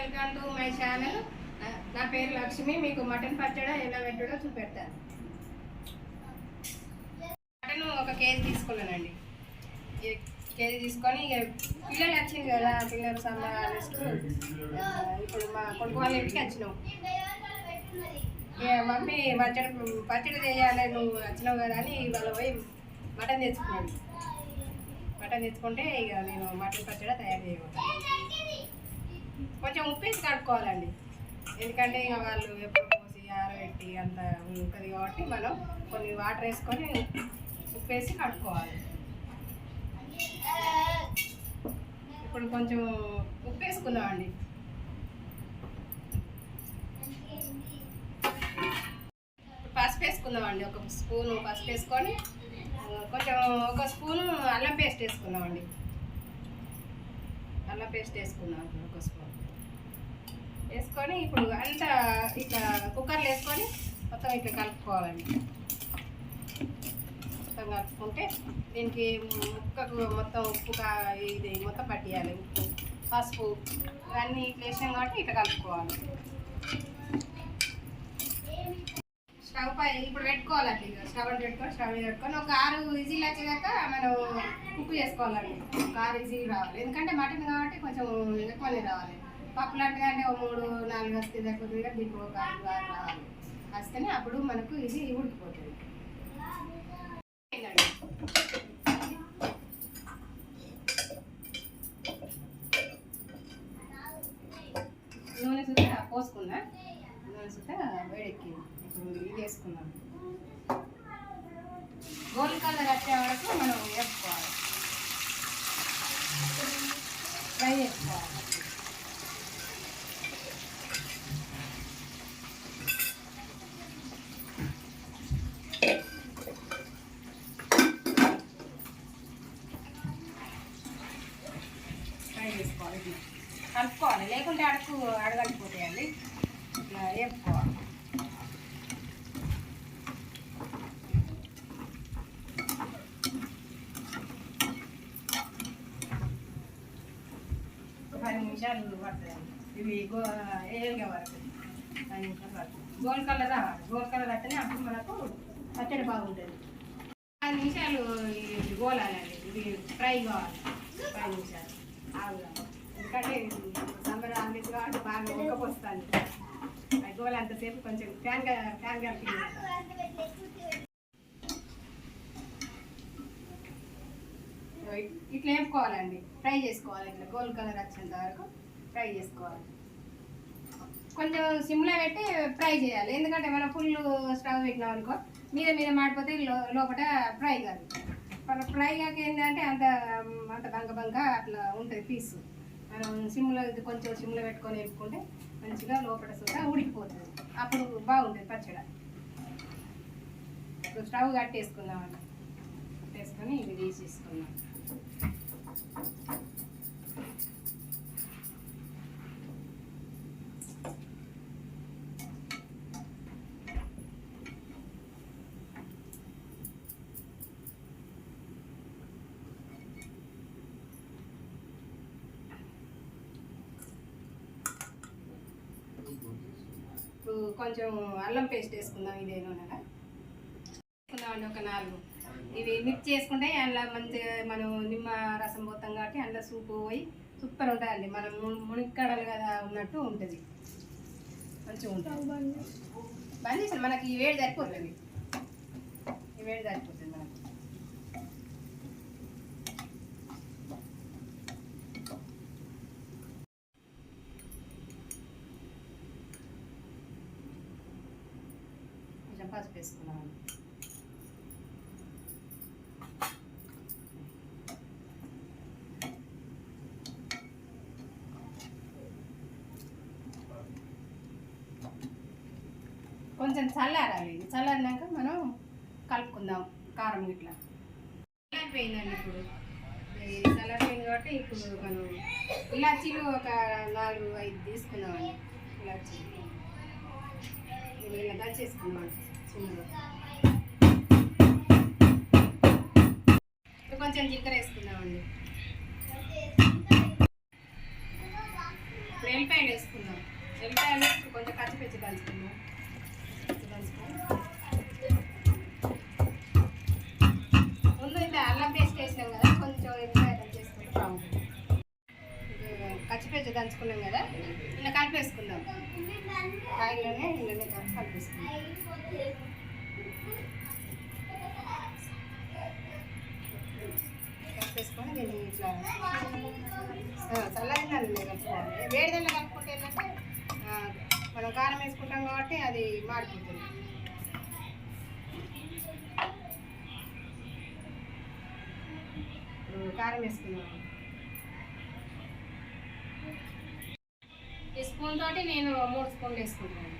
Welcome to my channel. నా పేరు లక్ష్మి. మీకు మటన్ పచ్చడి ఎలా పెట్టాడో చూపెడతాను. మటన్ 1 కేజీ తీసుకున్నానండి. కేజీ తీసుకొని పిల్లలు వచ్చింది కదా, పిల్లలు సమ్మర్ ఇప్పుడు మా కొడుకు వాళ్ళ ఇంటికి వచ్చినాం. మమ్మీ పచ్చడి చేయాలి, నువ్వు వచ్చినావు కదా అని వాళ్ళు పోయి మటన్ తెచ్చుకున్నాడు. మటన్ తెచ్చుకుంటే ఇక నేను మటన్ పచ్చడి తయారు చేయబోతాను. కొంచెం ఉప్పు వేసి కడుక్కోవాలండి, ఎందుకంటే ఇక వాళ్ళు ఎప్పుడు పోసి ఆరబెట్టి అంత ఉంటుంది కాబట్టి మనం కొన్ని వాటర్ వేసుకొని ఉప్పు వేసి కడుక్కోవాలి. ఇప్పుడు కొంచెం ఉప్పు వేసుకుందామండి. పసుపు వేసుకుందామండి. 1 స్పూను పసుపు వేసుకొని కొంచెం 1 స్పూను అల్లం పేస్ట్ వేసుకుందామండి. అల్లం పేస్ట్ వేసుకుందాం 1 స్పూన్ వేసుకొని ఇప్పుడు అంతా ఇట్లా కుక్కర్లో వేసుకొని మొత్తం ఇట్లా కలుపుకోవాలండి. మొత్తం కలుపుకుంటే దీనికి ముక్కకు మొత్తం ఉప్పు ఇది మొత్తం పట్టియాలి. ఉప్పు పసుపు ఇవన్నీ ఇట్లా వేసాం కాబట్టి ఇట్లా కలుపుకోవాలి. స్టవ్ పై ఇప్పుడు పెట్టుకోవాలండి. స్టవ్ పెట్టుకొని 6 విజిల్ వచ్చేదాకా మనం కుక్ చేసుకోవాలండి. 6 విజిల్ రావాలి, ఎందుకంటే మటన్ కాబట్టి కొంచెం ఎక్కువనే రావాలి. పప్పు లాంటిది అంటే 3-4 వస్తే తగ్గుతుంది, దీనికి 6 రావాలి. వస్తేనే అప్పుడు మనకు ఇది ఉడికిపోతుంది. నూనె సుత పోసుకుందా, నూనె సుత వేడెక్కి ఇప్పుడు ఇది వేసుకున్నాం. గోల్డ్ కలర్ వచ్చే వరకు మనం వేసుకోవాలి, ఫ్రై చేసుకోవాలి. కలుపుకోవాలి, లేకుంటే అడగలిపోతాయండి. ఇట్లా వేపుకోవాలి. ఒక 10 నిమిషాలు పడుతుందండి. ఇవి ఏలుగా వరకు 10 నిమిషాలు పడుతుంది. గోల్డ్ కలర్ రావాలి. గోల్డ్ కలర్ వస్తేనే అప్పుడు మనకు పచ్చడి బాగుంటుంది. 10 నిమిషాలు గోలాలండి. ఇది ఫ్రై కావాలి. 10 నిమిషాలు ఆగుగా, ఎందుకంటే సమ్మర్ ఆమ్లెట్ కాబట్టి బాగా ఉడకపోస్తుంది. గోల అంతసేపు కొంచెం ఫ్యాన్ కలిపి ఇట్లా వేపుకోవాలండి. ఫ్రై చేసుకోవాలి. ఇట్లా గోల్డ్ కలర్ వచ్చేంత వరకు ఫ్రై చేసుకోవాలి. కొంచెం సిమ్లో పెట్టి ఫ్రై చేయాలి, ఎందుకంటే మనం ఫుల్ స్టవ్ పెట్టినాం అనుకో మీద మాడిపోతే లోపల ఫ్రై కాదు. ఫ్రై కాక ఏంటంటే అంత బంక అట్లా ఉంటుంది పీస్. మనం సిమ్లో ఇది కొంచెం సిమ్లో పెట్టుకొని వేపుకుంటే మంచిగా లోపల సుతా ఉడికిపోతుంది. అప్పుడు బాగుంటుంది పచ్చడి. ఇప్పుడు స్టవ్ కట్టేసుకుందామండి. కట్టేసుకొని ఇవి తీసేసుకుందాం. కొంచెం అల్లం పేస్ట్ వేసుకుందాం. ఇదే నూనెలా వేసుకుందామండి. ఒక 4 ఇవి మిక్స్ చేసుకుంటే అందులో మంచిగా మనం నిమ్మ రసం పోతాం కాబట్టి అందులో సూపు పోయి సూపర్ ఉంటుందండి. మనం మునిక్కడలు కదా ఉన్నట్టు ఉంటుంది, మంచిగా ఉంటుంది. బంద్ చేసాను, మనకి ఈ వేడి సరిపోతుంది. ఈ వేడి సరిపోతుంది మనకి. పసుపు వేసుకున్నాను. కొంచెం చల్లారాలి. చల్లారినాక మనం కలుపుకుందాం కారం ఇట్లా. చల్లారిపోయిందండి. ఇప్పుడు చల్లారిపోయింది కాబట్టి ఇప్పుడు మనం ఇలాచీలు ఒక 4-5 తీసుకుందామండి. ఇలాచీలు ఇలా దంచేసుకున్నాం. ఇప్పుడు కొంచెం జీలకర్ర వేసుకుందామండి. ఎల్లిపాయలు వేసుకుందాం. ఎల్లిపాయలు కొంచెం పచ్చిమిర్చి దంచుకుందాం. ముందు ఇంత అల్లం పేస్ట్ వేసినాం కదా, కొంచెం ఎల్లిపాయ దంచేసుకుంటే బాగుంటుంది. పచ్చిమిర్చి దంచుకున్నాం కదా, ఇలా కలిపేసుకుందాం. కాయలోనే ఇళ్ళనే కలిపేసుకుందాం. కలిపేసుకొని దీన్ని ఇట్లా చల్లగిన్నెలు కలుపుకోవాలి. వేడిదల్లో కలుపుకుంటే ఏంటంటే మనం కారం వేసుకుంటాం కాబట్టి అది మాడిపోతుంది. కారం వేసుకున్నాం. ఈ స్పూన్ తోటి నేను 3 స్పూన్లు వేసుకుంటాను.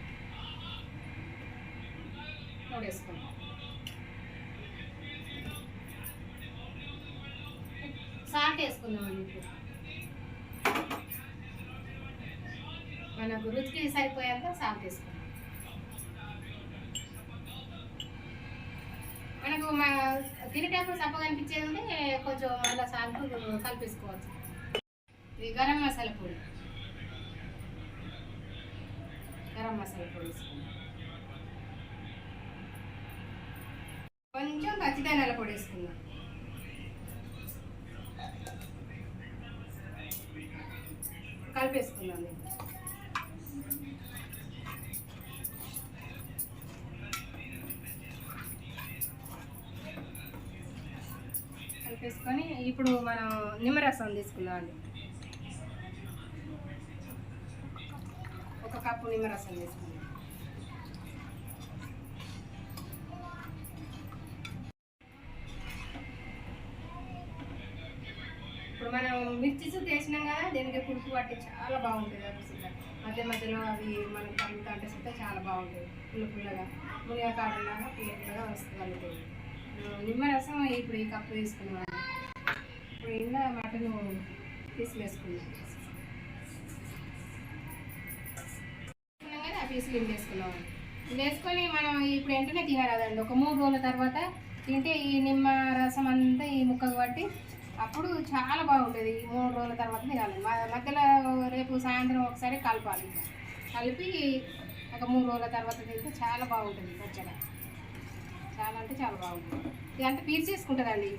3 వేసుకుంటాను. సాల్ట్ వేసుకుందామండి. ఇప్పుడు మనకు రుచికి సరిపోయేంత సాల్ట్ వేసుకుందాం. మనకు తినేటప్పుడు సప్పగా అనిపించేది ఉంటే కొంచెం అలా సాల్ట్ కలిపేసుకోవచ్చు. ఇది గరం మసాలా పొడి. గరం మసాలా పొడి వేసుకుందాం. కొంచెం పచ్చిదానాల పొడి వేసుకుందాం. కలిపేసుకుందాం. కలిపేసుకొని ఇప్పుడు మనం నిమ్మరసం తీసుకుందాం అండి. 1 కప్పు నిమ్మరసం తీసుకుందాం. ఇప్పుడు మనం మిర్చి వేసినాం కదా, దీనికి పులుపు పట్టి చాలా బాగుంటుంది. అది మధ్య మధ్యలో అవి మనం కలుగుతా అంటే సుతా చాలా బాగుంటుంది. పుల్లగా మునిగకాడలాగా పుల్లగా వస్తుంది. నిమ్మరసం ఇప్పుడు ఈ కప్పు తీసుకున్నాం. ఇప్పుడు ఇలా మటన్ పీసులు వేసుకున్నాం కదా, ఆ పీసులు ఇల్లు వేసుకున్నాం. ఇల్లు వేసుకొని మనం ఇప్పుడు వెంటనే తినరాదండి. ఒక 3 రోజుల తర్వాత తింటే ఈ నిమ్మ రసం అంతా ఈ ముక్కకు పట్టి అప్పుడు చాలా బాగుంటుంది. 3 రోజుల తర్వాత తినాలి. మధ్యలో రేపు సాయంత్రం ఒకసారి కలపాలి. కలిపి ఒక 3 రోజుల తర్వాత తింటే చాలా బాగుంటుంది పచ్చడి. చాలా అంటే చాలా బాగుంటుంది. ఇదంతా పీల్చేసుకుంటుందండి.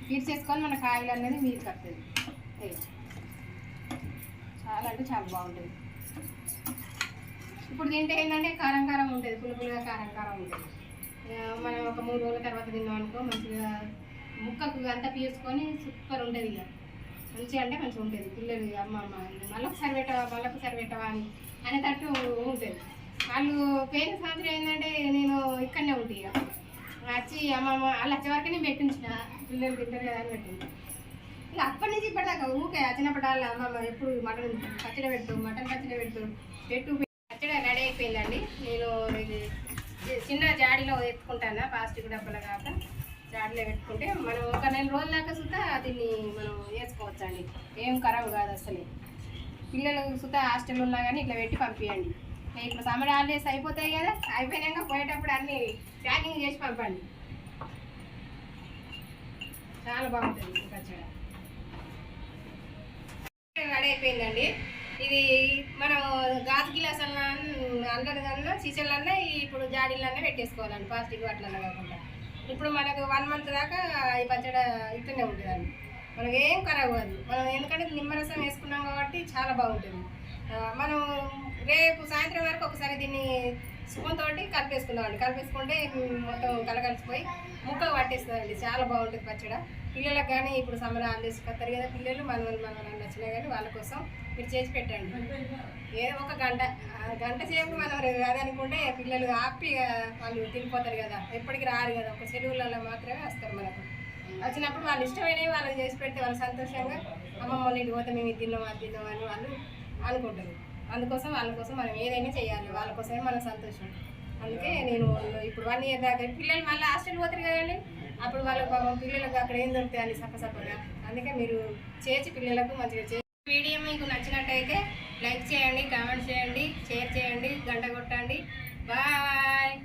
పీల్చేసుకొని మన కాయలు అనేది మీరు కడుతుంది. చాలా అంటే చాలా బాగుంటుంది. ఇప్పుడు తింటే ఏంటంటే కారం కారం ఉంటుంది, పులుపులుగా కారం కారం ఉంటుంది. మనం ఒక 3 రోజుల తర్వాత తిన్నాం అనుకో, మంచిగా ముక్కకు అంతా పీల్చుకొని సూపర్ ఉంటుంది. ఇక మంచిగా అంటే మంచిగా ఉంటుంది. పిల్లలు అమ్మ మళ్ళొకసారి పెట్టవా అని అనేటట్టు ఉంటుంది. వాళ్ళు పేరెంట్స్ మాత్రం ఏంటంటే నేను ఇక్కడనే ఉంటుంది. ఇక వచ్చి అమ్మమ్మ వాళ్ళు వచ్చే వరకే పెట్టించిన పిల్లలు తింటారు కదా అని పెట్టింది. ఇక అప్పటి నుంచి ఇప్పటిదాకా ఊకే చిన్నప్పటి వాళ్ళ అమ్మమ్మ ఎప్పుడు మటన్ పచ్చడి పెట్టు పచ్చడి రెడీ అయిపోయిందండి. నేను ఇది చిన్న జాడీలో ఎత్తుకుంటాను, ప్లాస్టిక్ డబ్బాలో కాక జాడీలో పెట్టుకుంటే మనం ఒక 4 రోజుల దాకా సుతా దీన్ని మనం వేసుకోవచ్చు అండి. ఏం ఖరాబ్ కాదు అసలు. పిల్లలు సుతా హాస్టల్ ఉన్నా కానీ ఇట్లా పెట్టి పంపించండి. ఇప్పుడు సమ్మర్ హాలిడేస్ అయిపోతాయి కదా, అయిపోయినాక పోయేటప్పుడు అన్నీ ప్యాకింగ్ చేసి పంపండి. చాలా బాగుంటుంది పచ్చడి. రెడీ అయిపోయిందండి. ఇది మనం గాజు గిలాసన్నా అందరికన్నా సీసన్లన్నా ఇప్పుడు జాడీలన్నా పెట్టేసుకోవాలండి, ప్లాస్టిక్ వాటిలన్నా కాకుండా. ఇప్పుడు మనకు 1 మంత్ దాకా ఈ పచ్చడి ఇట్లనే ఉంటుందండి. మనకు ఏం ఖరాబ్ కాదు. మనం ఎందుకంటే నిమ్మరసం వేసుకున్నాం కాబట్టి చాలా బాగుంటుంది. మనం రేపు సాయంత్రం వరకు ఒకసారి దీన్ని స్పూన్ తోటి కలిపేసుకుందామండి. కలిపేసుకుంటే మొత్తం కలగలిసిపోయి ముక్కలు పట్టేస్తుందండి. చాలా బాగుంటుంది పచ్చడి. పిల్లలకు కానీ ఇప్పుడు సమ్మర్ హాలిడేస్ కొత్తారు కదా పిల్లలు, మనవలు నచ్చినా కానీ వాళ్ళ కోసం మీరు చేసి పెట్టండి. ఏదో ఒక గంట సేపు మనం అదనుకుంటే పిల్లలు హ్యాపీగా వాళ్ళు తినిపోతారు కదా, ఎప్పటికి రారు కదా, ఒక సెలవులలో మాత్రమే వస్తారు. మనకు వచ్చినప్పుడు వాళ్ళు ఇష్టమైనవి వాళ్ళకి చేసి పెడితే వాళ్ళు సంతోషంగా అమ్మమ్మ వాళ్ళ ఇంటికి పోతే మేము ఇది తిన్నాం అని వాళ్ళు అనుకుంటారు. అందుకోసం వాళ్ళ కోసం మనం ఏదైనా చేయాలి, వాళ్ళ కోసమే మన సంతోషం. అందుకే నేను ఇప్పుడు 1 ఇయర్ దాకా పిల్లలు మళ్ళీ హాస్టల్ పోతారు కదండి, అప్పుడు వాళ్ళకి పిల్లలకు అక్కడ ఏం దొరుకుతాయి సప్పగా. అందుకే మీరు చేసి పిల్లలకు మంచిగా వీడియో మీకు నచ్చినట్టయితే లైక్ చేయండి, కామెంట్ చేయండి, షేర్ చేయండి, గంట కొట్టండి. బాయ్.